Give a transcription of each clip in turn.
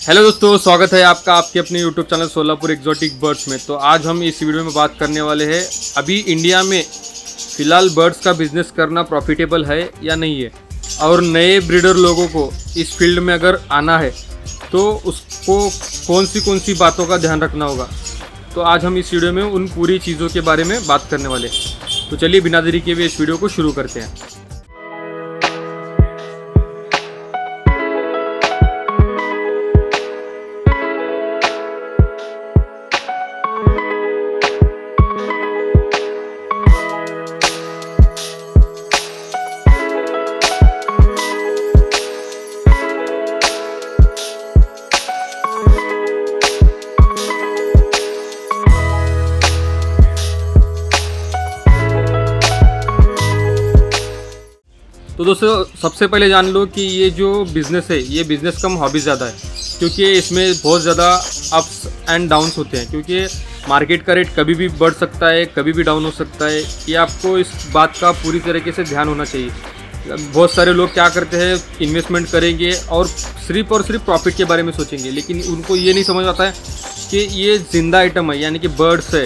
Hello दोस्तों, स्वागत है आपका आपके अपने YouTube channel Solapur exotic birds में। तो आज हम इस वीडियो में बात करने वाले हैं अभी इंडिया में फ़िलहाल बर्ड्स का बिज़नेस करना प्रॉफिटेबल है या नहीं है, और नए ब्रीडर लोगों को इस फील्ड में अगर आना है तो उसको कौन सी बातों का ध्यान रखना होगा। तो आज हम इस वीडियो में उन पूरी चीज़ों के बारे में बात करने वाले हैं। तो चलिए बिना देरी किए हुए इस वीडियो को शुरू करते हैं। तो दोस्तों, सबसे पहले जान लो कि ये जो बिज़नेस है ये बिज़नेस कम हॉबी ज़्यादा है, क्योंकि इसमें बहुत ज़्यादा अप्स एंड डाउन्स होते हैं। क्योंकि मार्केट का रेट कभी भी बढ़ सकता है, कभी भी डाउन हो सकता है। ये आपको इस बात का पूरी तरीके से ध्यान होना चाहिए। बहुत सारे लोग क्या करते हैं, इन्वेस्टमेंट करेंगे और सिर्फ प्रॉफिट के बारे में सोचेंगे, लेकिन उनको ये नहीं समझ आता है कि ये जिंदा आइटम है, यानी कि बर्ड्स है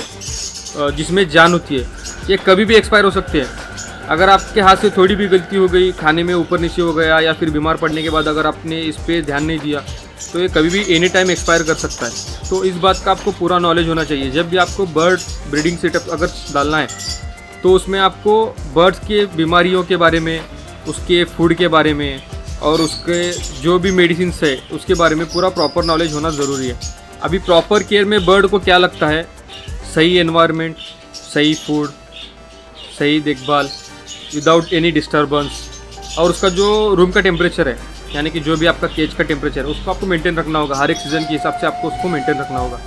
जिसमें जान होती है। ये कभी भी एक्सपायर हो सकते हैं। अगर आपके हाथ से थोड़ी भी गलती हो गई, खाने में ऊपर नीचे हो गया, या फिर बीमार पड़ने के बाद अगर आपने इस पर ध्यान नहीं दिया तो ये कभी भी एनी टाइम एक्सपायर कर सकता है। तो इस बात का आपको पूरा नॉलेज होना चाहिए। जब भी आपको बर्ड ब्रीडिंग सेटअप अगर डालना है तो उसमें आपको बर्ड्स के बीमारियों के बारे में, उसके फूड के बारे में और उसके जो भी मेडिसिन है उसके बारे में पूरा प्रॉपर नॉलेज होना ज़रूरी है। अभी प्रॉपर केयर में बर्ड को क्या लगता है, सही एनवायरनमेंट, सही फूड, सही देखभाल विदाउट एनी डिस्टर्बेंस, और उसका जो रूम का टेम्परेचर है, यानी कि जो भी आपका केज का टेम्परेचर है उसको आपको मेंटेन रखना होगा। हर एक सीज़न के हिसाब से आपको उसको मेंटेन रखना होगा।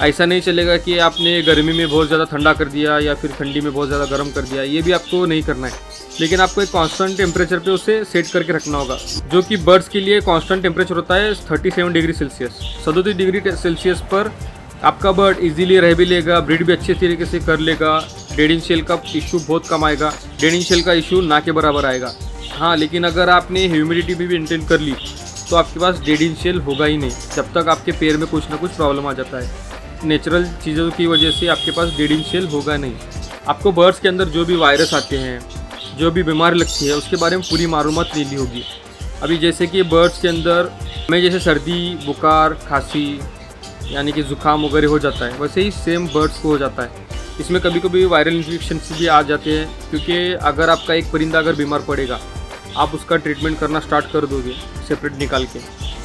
ऐसा नहीं चलेगा कि आपने गर्मी में बहुत ज़्यादा ठंडा कर दिया या फिर ठंडी में बहुत ज़्यादा गर्म कर दिया, ये भी आपको नहीं करना है। लेकिन आपको एक कांस्टेंट टेम्परेचर पे उसे सेट करके रखना होगा, जो कि बर्ड्स के लिए कांस्टेंट टेम्परेचर होता है 37 डिग्री सेल्सियस। 37 डिग्री सेल्सियस पर आपका बर्ड इजीली रह भी लेगा, ब्रीड भी अच्छे तरीके से कर लेगा। डेड इन शेल का इशू बहुत कम आएगा, डेड इन शेल का इशू ना के बराबर आएगा। हाँ, लेकिन अगर आपने ह्यूमिडिटी भी मेंटेन कर ली तो आपके पास डेड इन शेल होगा ही नहीं, जब तक आपके पेड़ में कुछ ना कुछ प्रॉब्लम आ जाता है। नेचुरल चीज़ों की वजह से आपके पास डेड इन शेल होगा नहीं। आपको बर्ड्स के अंदर जो भी वायरस आते हैं, जो भी बीमारी लगती है, उसके बारे में पूरी मालूमात लेनी होगी। अभी जैसे कि बर्ड्स के अंदर में जैसे सर्दी, बुखार, खांसी यानी कि ज़ुकाम वगैरह हो जाता है, वैसे ही सेम बर्ड्स को हो जाता है। इसमें कभी कभी वायरल इन्फेक्शन भी आ जाते हैं, क्योंकि अगर आपका एक परिंदा अगर बीमार पड़ेगा, आप उसका ट्रीटमेंट करना स्टार्ट कर दोगे सेपरेट निकाल के,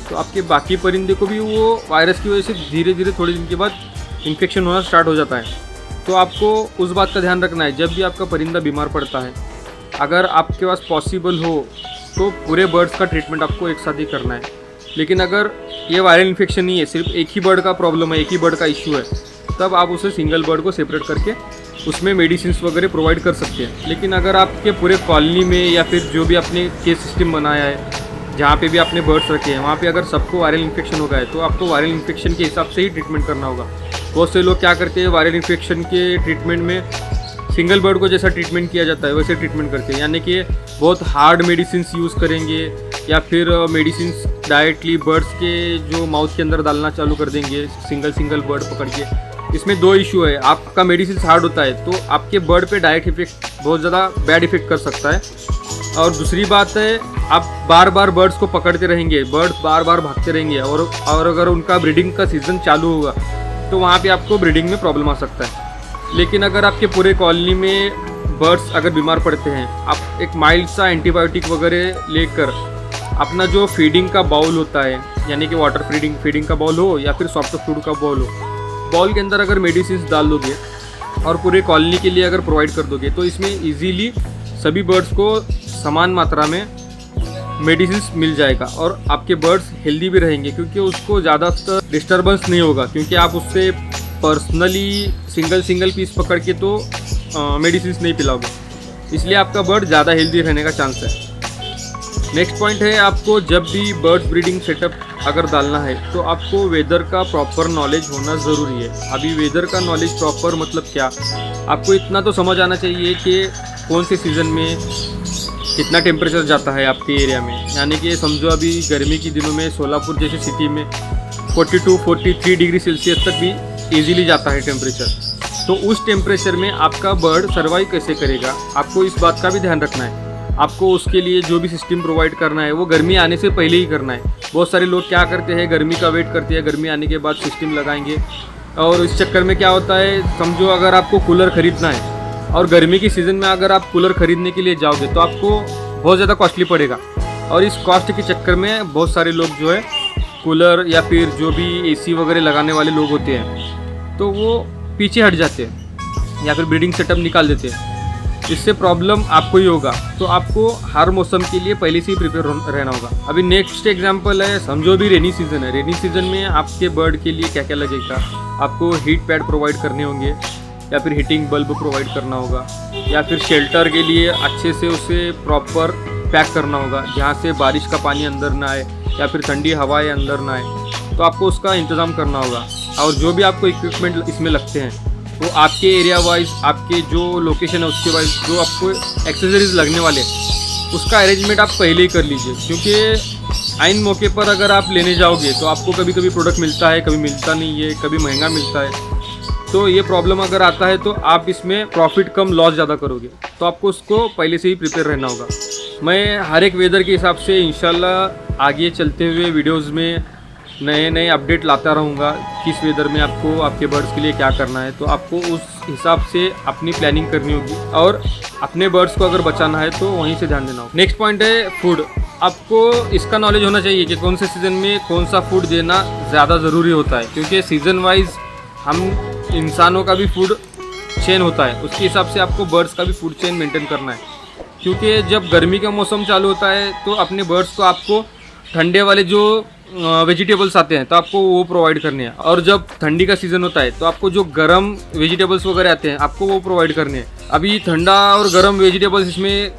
तो आपके बाकी परिंदे को भी वो वायरस की वजह से धीरे धीरे थोड़े दिन के बाद इन्फेक्शन होना स्टार्ट हो जाता है। तो आपको उस बात का ध्यान रखना है, जब भी आपका परिंदा बीमार पड़ता है, अगर आपके पास पॉसिबल हो तो पूरे बर्ड्स का ट्रीटमेंट आपको एक साथ ही करना है। लेकिन अगर ये वायरल इन्फेक्शन नहीं है, सिर्फ एक ही बर्ड का प्रॉब्लम है, एक ही बर्ड का इशू है, तब आप उसे सिंगल बर्ड को सेपरेट करके उसमें मेडिसिन वगैरह प्रोवाइड कर सकते हैं। लेकिन अगर आपके पूरे कॉलोनी में या फिर जो भी आपने केस सिस्टम बनाया है, जहाँ पे भी आपने बर्ड्स रखे हैं, वहाँ पे अगर सबको वायरल इन्फेक्शन हो गया है तो आपको वायरल इन्फेक्शन के हिसाब से ही ट्रीटमेंट करना होगा। बहुत से लोग क्या करते हैं, वायरल इन्फेक्शन के ट्रीटमेंट में सिंगल बर्ड को जैसा ट्रीटमेंट किया जाता है वैसे ट्रीटमेंट करते हैं, यानी कि बहुत हार्ड मेडिसिन यूज़ करेंगे या फिर मेडिसिन डायरेक्टली बर्ड्स के जो माउथ के अंदर डालना चालू कर देंगे, सिंगल बर्ड पकड़ के। इसमें दो इशू है, आपका मेडिसिन हार्ड होता है तो आपके बर्ड पे डायरेक्ट इफेक्ट बहुत ज़्यादा बैड इफेक्ट कर सकता है। और दूसरी बात है, आप बार बार बर्ड्स को पकड़ते रहेंगे, बर्ड्स बार बार भागते रहेंगे, और अगर उनका ब्रीडिंग का सीज़न चालू होगा तो वहाँ पे आपको ब्रीडिंग में प्रॉब्लम आ सकता है। लेकिन अगर आपके पूरे कॉलोनी में बर्ड्स अगर बीमार पड़ते हैं, आप एक माइल्ड सा एंटीबायोटिक वगैरह लेकर अपना जो फीडिंग का बाउल होता है, यानी कि वाटर फीडिंग का बाउल हो या फिर सॉफ्ट फूड का बाउल हो, बाउल के अंदर अगर मेडिसिन डाल दोगे और पूरे कॉलोनी के लिए अगर प्रोवाइड कर दोगे तो इसमें इजीली सभी बर्ड्स को समान मात्रा में मेडिसिन मिल जाएगा और आपके बर्ड्स हेल्दी भी रहेंगे, क्योंकि उसको ज़्यादातर डिस्टर्बेंस नहीं होगा। क्योंकि आप उससे पर्सनली सिंगल पीस पकड़ के तो मेडिसिन नहीं पिलाओगे, इसलिए आपका बर्ड ज़्यादा हेल्दी रहने का चांस है। नेक्स्ट पॉइंट है, आपको जब भी बर्ड्स ब्रीडिंग सेटअप अगर डालना है तो आपको वेदर का प्रॉपर नॉलेज होना ज़रूरी है। अभी वेदर का नॉलेज प्रॉपर मतलब क्या, आपको इतना तो समझ आना चाहिए कि कौन से सीज़न में कितना टेम्परेचर जाता है आपके एरिया में। यानी कि समझो अभी गर्मी के दिनों में सोलापुर जैसे सिटी में 42-43 डिग्री सेल्सियस तक भी इजीली जाता है टेम्परेचर। तो उस टेम्परेचर में आपका बर्ड सर्वाइव कैसे करेगा, आपको इस बात का भी ध्यान रखना है। आपको उसके लिए जो भी सिस्टम प्रोवाइड करना है वो गर्मी आने से पहले ही करना है। बहुत सारे लोग क्या करते हैं, गर्मी का वेट करते हैं, गर्मी आने के बाद सिस्टम लगाएंगे, और इस चक्कर में क्या होता है, समझो अगर आपको कूलर ख़रीदना है और गर्मी की सीज़न में अगर आप कूलर ख़रीदने के लिए जाओगे तो आपको बहुत ज़्यादा कॉस्टली पड़ेगा। और इस कॉस्ट के चक्कर में बहुत सारे लोग जो है कूलर या फिर जो भी एसी वगैरह लगाने वाले लोग होते हैं तो वो पीछे हट जाते हैं या फिर ब्रीडिंग सेटअप निकाल देते हैं। इससे प्रॉब्लम आपको ही होगा। तो आपको हर मौसम के लिए पहले से ही प्रिपेयर रहना होगा। अभी नेक्स्ट एग्जांपल है, समझो भी रेनी सीज़न है। रेनी सीज़न में आपके बर्ड के लिए क्या क्या लगेगा, आपको हीट पैड प्रोवाइड करने होंगे या फिर हीटिंग बल्ब प्रोवाइड करना होगा, या फिर शेल्टर के लिए अच्छे से उसे प्रॉपर पैक करना होगा जहाँ से बारिश का पानी अंदर ना आए या फिर ठंडी हवाएँ अंदर ना आए। तो आपको उसका इंतज़ाम करना होगा। और जो भी आपको इक्विपमेंट इसमें लगते हैं वो आपके एरिया वाइज, आपके जो लोकेशन है उसके वाइज जो आपको एक्सेसरीज लगने वाले उसका अरेंजमेंट आप पहले ही कर लीजिए। क्योंकि आइन मौके पर अगर आप लेने जाओगे तो आपको कभी कभी प्रोडक्ट मिलता है, कभी मिलता नहीं है, कभी महंगा मिलता है। तो ये प्रॉब्लम अगर आता है तो आप इसमें प्रॉफिट कम लॉस ज़्यादा करोगे। तो आपको उसको पहले से ही प्रिपेयर रहना होगा। मैं हर एक वेदर के हिसाब से इंशाल्लाह आगे चलते हुए वीडियोज़ में नए नए अपडेट लाता रहूँगा, किस वेदर में आपको आपके बर्ड्स के लिए क्या करना है। तो आपको उस हिसाब से अपनी प्लानिंग करनी होगी और अपने बर्ड्स को अगर बचाना है तो वहीं से ध्यान देना होगा। नेक्स्ट पॉइंट है फूड। आपको इसका नॉलेज होना चाहिए कि कौन से सीज़न में कौन सा फूड देना ज़्यादा ज़रूरी होता है। क्योंकि सीज़न वाइज हम इंसानों का भी फूड चेन होता है, उसके हिसाब से आपको बर्ड्स का भी फूड चेन मेंटेन करना है। क्योंकि जब गर्मी का मौसम चालू होता है तो अपने बर्ड्स को आपको ठंडे वाले जो वेजिटेबल्स आते हैं तो आपको वो प्रोवाइड करने हैं, और जब ठंडी का सीज़न होता है तो आपको जो गर्म वेजिटेबल्स वगैरह आते हैं आपको वो प्रोवाइड करने हैं। अभी ठंडा और गर्म वेजिटेबल्स इसमें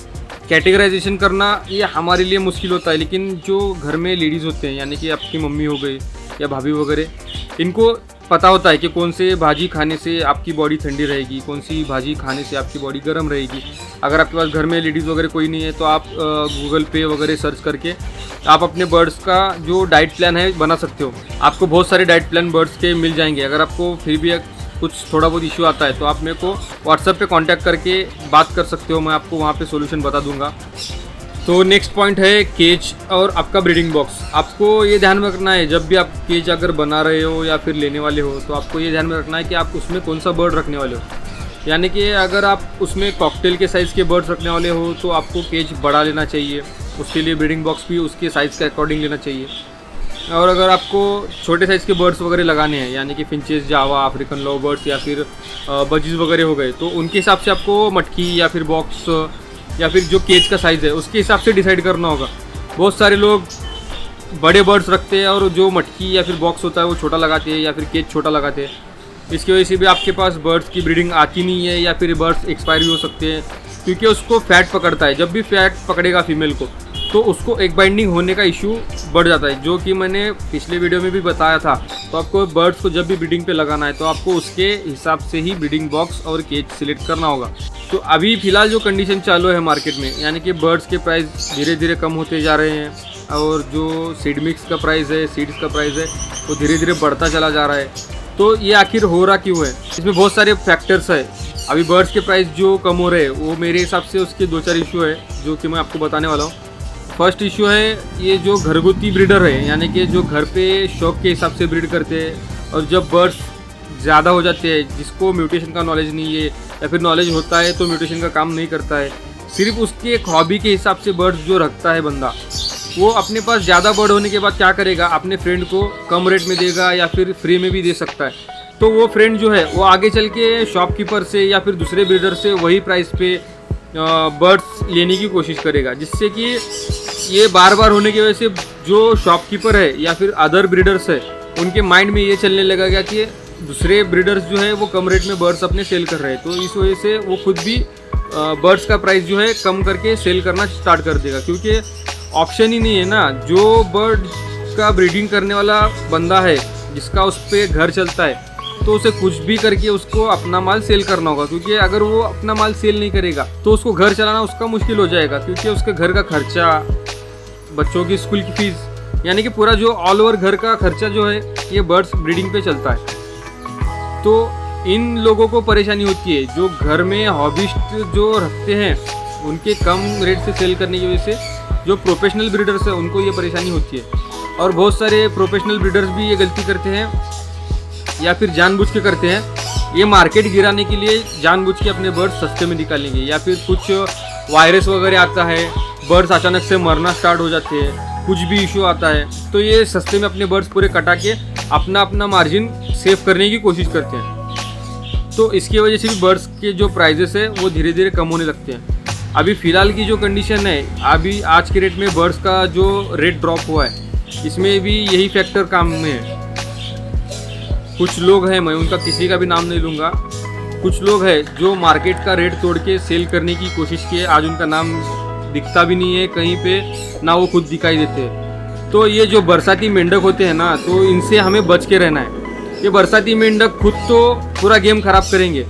कैटेगराइजेशन करना ये हमारे लिए मुश्किल होता है, लेकिन जो घर में लेडीज़ होते हैं यानी कि आपकी मम्मी हो गई या भाभी वगैरह, इनको पता होता है कि कौन से भाजी खाने से आपकी बॉडी ठंडी रहेगी, कौन सी भाजी खाने से आपकी बॉडी गर्म रहेगी। अगर आपके पास घर में लेडीज़ वगैरह कोई नहीं है तो आप गूगल पे वगैरह सर्च करके आप अपने बर्ड्स का जो डाइट प्लान है बना सकते हो। आपको बहुत सारे डाइट प्लान बर्ड्स के मिल जाएंगे। अगर आपको फिर भी कुछ थोड़ा बहुत इशू आता है तो आप मेरे को व्हाट्सएप पे कांटेक्ट करके बात कर सकते हो, मैं आपको वहाँ पे सॉल्यूशन बता दूंगा। तो नेक्स्ट पॉइंट है केज और आपका ब्रीडिंग बॉक्स। आपको ये ध्यान में रखना है, जब भी आप केज अगर बना रहे हो या फिर लेने वाले हो तो आपको ये ध्यान में रखना है कि आप उसमें कौन सा बर्ड रखने वाले हो। यानी कि अगर आप उसमें कॉकटेल के साइज़ के बर्ड्स रखने वाले हो तो आपको केज बड़ा लेना चाहिए, उसके लिए ब्रीडिंग बॉक्स भी उसके साइज़ के अकॉर्डिंग लेना चाहिए। और अगर आपको छोटे साइज़ के बर्ड्स वगैरह लगाने हैं यानी कि फिंचेस, जावा, अफ्रीकन लव बर्ड्स या फिर बजीज वगैरह हो गए, तो उनके हिसाब से आपको मटकी या फिर बॉक्स या फिर जो केज का साइज़ है उसके हिसाब से डिसाइड करना होगा। बहुत सारे लोग बड़े बर्ड्स रखते हैं और जो मटकी या फिर बॉक्स होता है वो छोटा लगाते हैं या फिर केज छोटा लगाते हैं। इसकी वजह से भी आपके पास बर्ड्स की ब्रीडिंग आती नहीं है या फिर बर्ड्स एक्सपायर भी हो सकते हैं, क्योंकि उसको फैट पकड़ता है। जब भी फैट पकड़ेगा फीमेल को तो उसको एक बाइंडिंग होने का इशू बढ़ जाता है, जो कि मैंने पिछले वीडियो में भी बताया था। तो आपको बर्ड्स को जब भी ब्रीडिंग पे लगाना है तो आपको उसके हिसाब से ही ब्रीडिंग बॉक्स और केज सिलेक्ट करना होगा। तो अभी फ़िलहाल जो कंडीशन चालू है मार्केट में, यानी कि बर्ड्स के प्राइस धीरे धीरे कम होते जा रहे हैं और जो सीड मिक्स का प्राइस है, सीड्स का प्राइस है, वो धीरे धीरे बढ़ता चला जा रहा है। तो ये आखिर हो रहा क्यों है? इसमें बहुत सारे फैक्टर्स है। अभी बर्ड्स के प्राइस जो कम हो रहे हैं वो मेरे हिसाब से उसके 2-4 इशू है जो कि मैं आपको बताने वाला हूँ। फर्स्ट इशू है ये जो घरगुती ब्रीडर है, यानी कि जो घर पे शौक के हिसाब से ब्रीड करते हैं, और जब बर्ड्स ज़्यादा हो जाते हैं, जिसको म्यूटेशन का नॉलेज नहीं है या फिर नॉलेज होता है तो म्यूटेशन का काम नहीं करता है, सिर्फ उसके एक हॉबी के हिसाब से बर्ड्स जो रखता है बंदा, वो अपने पास ज़्यादा बर्ड होने के बाद क्या करेगा, अपने फ्रेंड को कम रेट में देगा या फिर फ्री में भी दे सकता है। तो वो फ्रेंड जो है वो आगे चल के शॉपकीपर से या फिर दूसरे ब्रीडर से वही प्राइस पे बर्ड्स लेने की कोशिश करेगा, जिससे कि ये बार बार होने की वजह से जो शॉपकीपर है या फिर अदर ब्रीडर्स है उनके माइंड में ये चलने लगेगा कि दूसरे ब्रीडर्स जो है वो कम रेट में बर्ड्स अपने सेल कर रहे हैं। तो इस वजह से वो खुद भी बर्ड्स का प्राइस जो है कम करके सेल करना स्टार्ट कर देगा, क्योंकि ऑप्शन ही नहीं है ना। जो बर्ड का ब्रीडिंग करने वाला बंदा है जिसका उस पर घर चलता है तो उसे कुछ भी करके उसको अपना माल सेल करना होगा, क्योंकि अगर वो अपना माल सेल नहीं करेगा तो उसको घर चलाना उसका मुश्किल हो जाएगा, क्योंकि उसके घर का खर्चा, बच्चों की स्कूल की फीस, यानी कि पूरा जो ऑल ओवर घर का खर्चा जो है ये बर्ड्स ब्रीडिंग पे चलता है। तो इन लोगों को परेशानी होती है जो घर में हॉबिस्ट जो रखते हैं, उनके कम रेट से सेल करने की वजह से जो प्रोफेशनल ब्रीडर्स है उनको ये परेशानी होती है। और बहुत सारे प्रोफेशनल ब्रीडर्स भी ये गलती करते हैं या फिर जानबूझ के करते हैं, ये मार्केट गिराने के लिए जानबूझ के अपने बर्ड्स सस्ते में निकालेंगे, या फिर कुछ वायरस वगैरह आता है, बर्ड्स अचानक से मरना स्टार्ट हो जाते हैं, कुछ भी इशू आता है, तो ये सस्ते में अपने बर्ड्स पूरे कटा के अपना मार्जिन सेव करने की कोशिश करते हैं। तो इसकी वजह से भी बर्ड्स के जो प्राइजेस है वो धीरे धीरे कम होने लगते हैं। अभी फ़िलहाल की जो कंडीशन है, अभी आज के रेट में बर्ड्स का जो रेट ड्रॉप हुआ है, इसमें भी यही फैक्टर काम में है। कुछ लोग हैं, मैं उनका किसी का भी नाम नहीं लूँगा, कुछ लोग हैं जो मार्केट का रेट तोड़ के सेल करने की कोशिश किए, आज उनका नाम दिखता भी नहीं है कहीं पे, ना वो खुद दिखाई देते हैं। तो ये जो बरसाती मेंढक होते हैं ना, तो इनसे हमें बच के रहना है। ये बरसाती मेंढक खुद तो पूरा गेम ख़राब करेंगे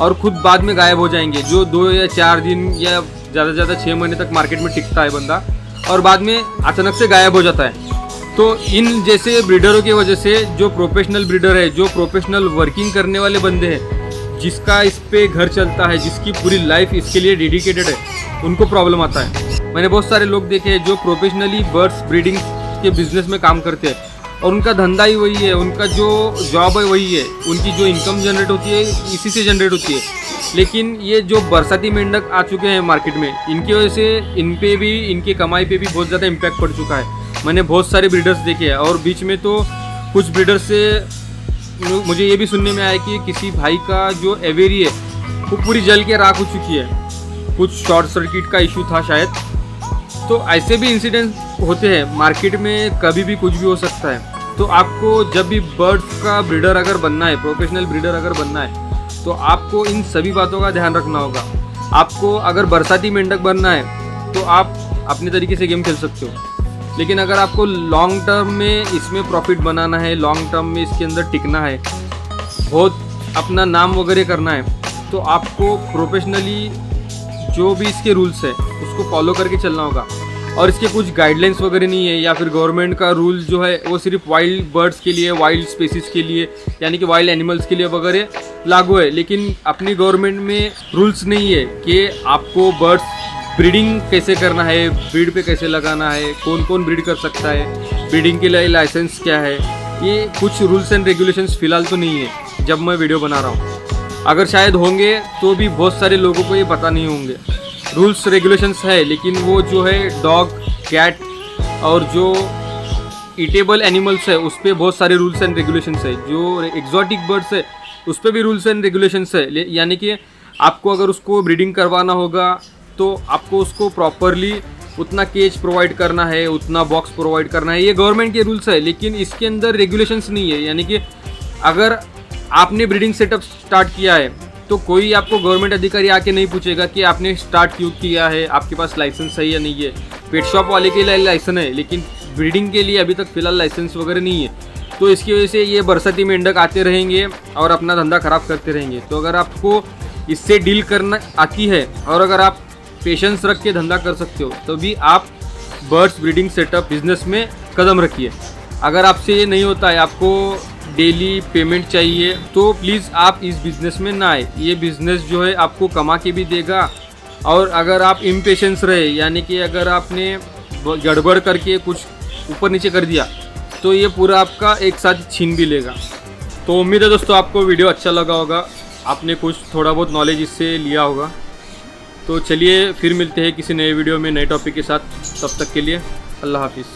और खुद बाद में गायब हो जाएंगे। जो 2 या 4 दिन या ज़्यादा से ज़्यादा 6 महीने तक मार्केट में टिकता है बंदा, और बाद में अचानक से गायब हो जाता है। तो इन जैसे ब्रीडरों की वजह से जो प्रोफेशनल ब्रीडर है, जो प्रोफेशनल वर्किंग करने वाले बंदे हैं, जिसका इस पे घर चलता है, जिसकी पूरी लाइफ इसके लिए डेडिकेटेड है, उनको प्रॉब्लम आता है। मैंने बहुत सारे लोग देखे हैं जो प्रोफेशनली बर्ड्स ब्रीडिंग के बिजनेस में काम करते हैं और उनका धंधा ही वही है, उनका जो जॉब है वही है, उनकी जो इनकम जनरेट होती है इसी से जनरेट होती है। लेकिन ये जो बरसाती मेंढक आ चुके हैं मार्केट में, इनकी वजह से इन पे भी, इनकी कमाई पे भी बहुत ज़्यादा इम्पैक्ट पड़ चुका है। मैंने बहुत सारे ब्रीडर्स देखे हैं और बीच में तो कुछ ब्रीडर्स से मुझे ये भी सुनने में आया कि किसी भाई का जो एवेरी है वो पूरी जल के राख हो चुकी है, कुछ शॉर्ट सर्किट का इशू था शायद। तो ऐसे भी इंसिडेंट होते हैं मार्केट में, कभी भी कुछ भी हो सकता है। तो आपको जब भी बर्ड्स का ब्रीडर अगर बनना है, प्रोफेशनल ब्रीडर अगर बनना है, तो आपको इन सभी बातों का ध्यान रखना होगा। आपको अगर बरसाती मेंढक बनना है तो आप अपने तरीके से गेम खेल सकते हो, लेकिन अगर आपको लॉन्ग टर्म में इसमें प्रॉफिट बनाना है, लॉन्ग टर्म में इसके अंदर टिकना है, बहुत अपना नाम वगैरह करना है, तो आपको प्रोफेशनली जो भी इसके रूल्स है उसको फॉलो करके चलना होगा। और इसके कुछ गाइडलाइंस वगैरह नहीं है, या फिर गवर्नमेंट का रूल जो है वो सिर्फ वाइल्ड बर्ड्स के लिए, वाइल्ड स्पीसीज़ के लिए, यानी कि वाइल्ड एनिमल्स के लिए वगैरह लागू है। लेकिन अपनी गवर्नमेंट में रूल्स नहीं है कि आपको बर्ड्स ब्रीडिंग कैसे करना है, ब्रीड पे कैसे लगाना है, कौन कौन ब्रीड कर सकता है, ब्रीडिंग के लिए लाइसेंस क्या है। ये कुछ रूल्स एंड रेगुलेशंस फ़िलहाल तो नहीं है जब मैं वीडियो बना रहा हूँ। अगर शायद होंगे तो भी बहुत सारे लोगों को ये पता नहीं होंगे। रूल्स रेगुलेशंस है, लेकिन वो जो है डॉग, कैट और जो ईटेबल एनिमल्स है उस पर बहुत सारे रूल्स एंड रेगुलेशंस है। जो एग्जॉटिक बर्ड्स है उस पर भी रूल्स एंड रेगुलेशंस है, यानी कि आपको अगर उसको ब्रीडिंग करवाना होगा तो आपको उसको प्रॉपरली उतना केज प्रोवाइड करना है, उतना बॉक्स प्रोवाइड करना है। ये गवर्नमेंट के रूल्स है, लेकिन इसके अंदर रेगुलेशंस नहीं है। यानी कि अगर आपने ब्रीडिंग सेटअप स्टार्ट किया है तो कोई आपको गवर्नमेंट अधिकारी आके नहीं पूछेगा कि आपने स्टार्ट क्यों किया है, आपके पास लाइसेंस है या नहीं है। पेट शॉप वाले के लिए लाइसेंस है, लेकिन ब्रीडिंग के लिए अभी तक फ़िलहाल लाइसेंस वगैरह नहीं है। तो इसकी वजह से ये बरसाती मेंढक आते रहेंगे और अपना धंधा ख़राब करते रहेंगे। तो अगर आपको इससे डील करना आती है और अगर आप पेशेंस रख के धंधा कर सकते हो, तो भी आप बर्ड्स ब्रीडिंग सेटअप बिजनेस में कदम रखिए। अगर आपसे ये नहीं होता है, आपको डेली पेमेंट चाहिए, तो प्लीज़ आप इस बिज़नेस में ना आए। ये बिज़नेस जो है आपको कमा के भी देगा, और अगर आप इम्पेशेंस रहे, यानी कि अगर आपने गड़बड़ करके कुछ ऊपर नीचे कर दिया, तो ये पूरा आपका एक साथ छीन भी लेगा। तो उम्मीद है दोस्तों आपको वीडियो अच्छा लगा होगा, आपने कुछ थोड़ा बहुत नॉलेज इससे लिया होगा। तो चलिए फिर मिलते हैं किसी नए वीडियो में नए टॉपिक के साथ। तब तक के लिए अल्लाह हाफिज़।